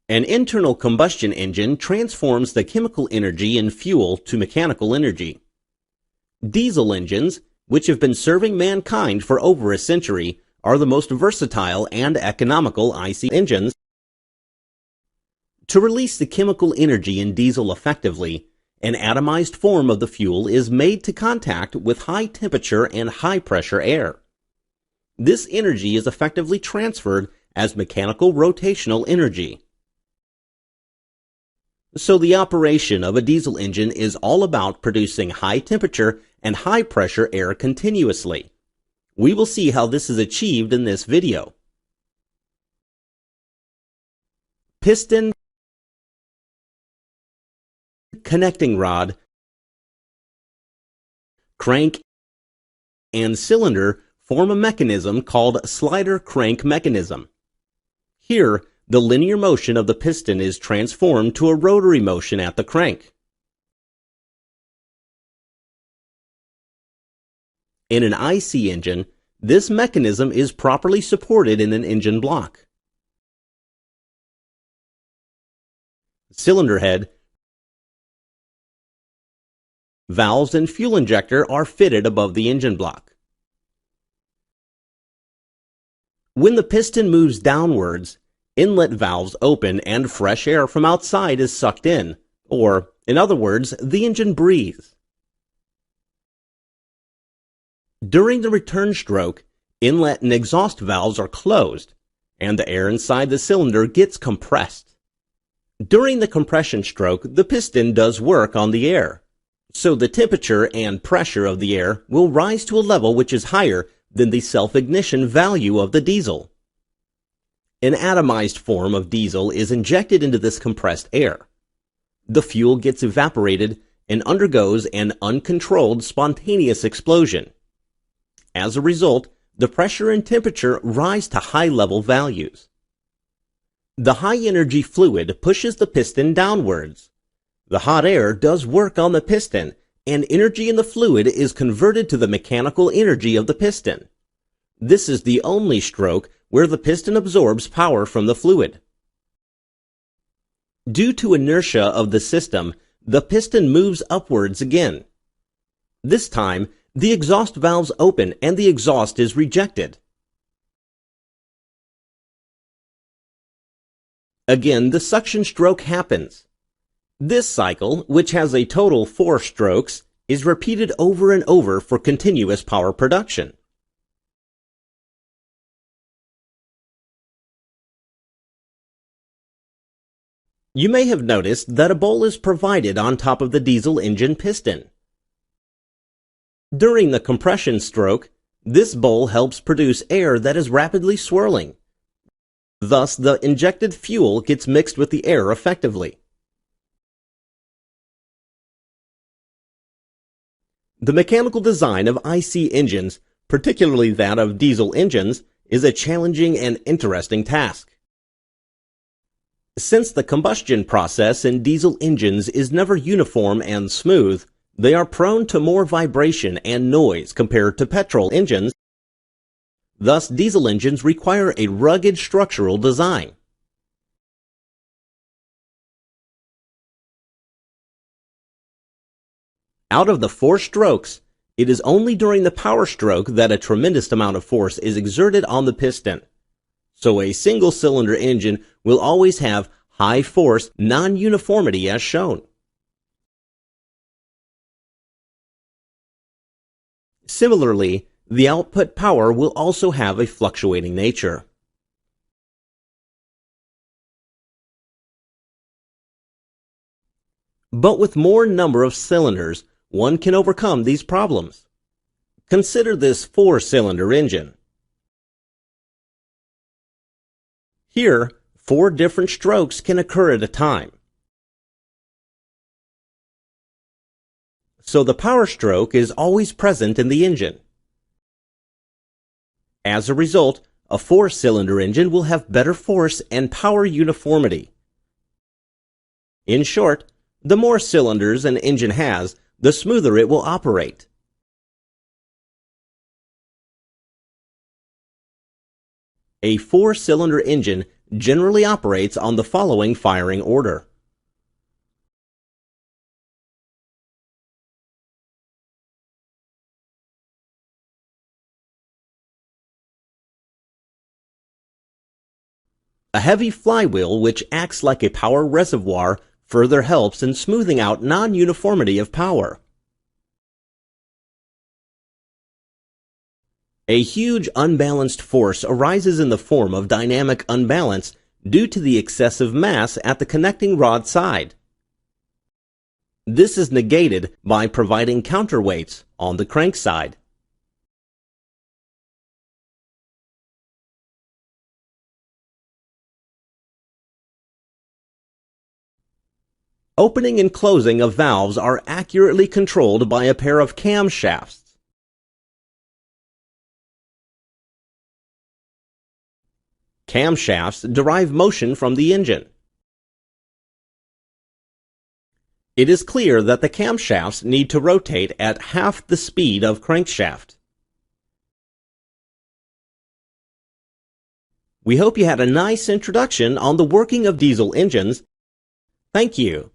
An internal combustion engine transforms the chemical energy in fuel to mechanical energy. Diesel engines, which have been serving mankind for over a century, are the most versatile and economical IC engines. To release the chemical energy in diesel effectively, an atomized form of the fuel is made to contact with high temperature and high pressure air. This energy is effectively transferred as mechanical rotational energy. So the operation of a diesel engine is all about producing high temperature and high pressure air continuously. We will see how this is achieved in this video. Piston, connecting rod, crank, and cylinder form a mechanism called slider crank mechanism. Here, the linear motion of the piston is transformed to a rotary motion at the crank. In an IC engine, this mechanism is properly supported in an engine block. Cylinder head, valves, and fuel injector are fitted above the engine block. When the piston moves downwards, inlet valves open and fresh air from outside is sucked in, or, in other words, the engine breathes. During the return stroke, inlet and exhaust valves are closed, and the air inside the cylinder gets compressed. During the compression stroke, the piston does work on the air, so the temperature and pressure of the air will rise to a level which is higher than the self-ignition value of the diesel. An atomized form of diesel is injected into this compressed air. The fuel gets evaporated and undergoes an uncontrolled spontaneous explosion. As a result, the pressure and temperature rise to high-level values. The high-energy fluid pushes the piston downwards. The hot air does work on the piston, and energy in the fluid is converted to the mechanical energy of the piston. This is the only stroke where the piston absorbs power from the fluid. Due to inertia of the system, the piston moves upwards again. This time, the exhaust valves open and the exhaust is rejected. Again, the suction stroke happens. This cycle, which has a total 4 strokes, is repeated over and over for continuous power production. You may have noticed that a bowl is provided on top of the diesel engine piston. During the compression stroke, this bowl helps produce air that is rapidly swirling. Thus, the injected fuel gets mixed with the air effectively. The mechanical design of IC engines, particularly that of diesel engines, is a challenging and interesting task. Since the combustion process in diesel engines is never uniform and smooth, they are prone to more vibration and noise compared to petrol engines. Thus, diesel engines require a rugged structural design. Out of the 4 strokes, it is only during the power stroke that a tremendous amount of force is exerted on the piston. So a single-cylinder engine will always have high force non-uniformity as shown. Similarly, the output power will also have a fluctuating nature. But with more number of cylinders, one can overcome these problems. Consider this 4-cylinder engine. Here, 4 different strokes can occur at a time. So the power stroke is always present in the engine. As a result, a 4-cylinder engine will have better force and power uniformity. In short, the more cylinders an engine has, the smoother it will operate. A 4-cylinder engine generally operates on the following firing order. A heavy flywheel which acts like a power reservoir further helps in smoothing out non-uniformity of power. A huge unbalanced force arises in the form of dynamic unbalance due to the excessive mass at the connecting rod side. This is negated by providing counterweights on the crank side. Opening and closing of valves are accurately controlled by a pair of camshafts. Camshafts derive motion from the engine. It is clear that the camshafts need to rotate at half the speed of crankshaft. We hope you had a nice introduction on the working of diesel engines. Thank you.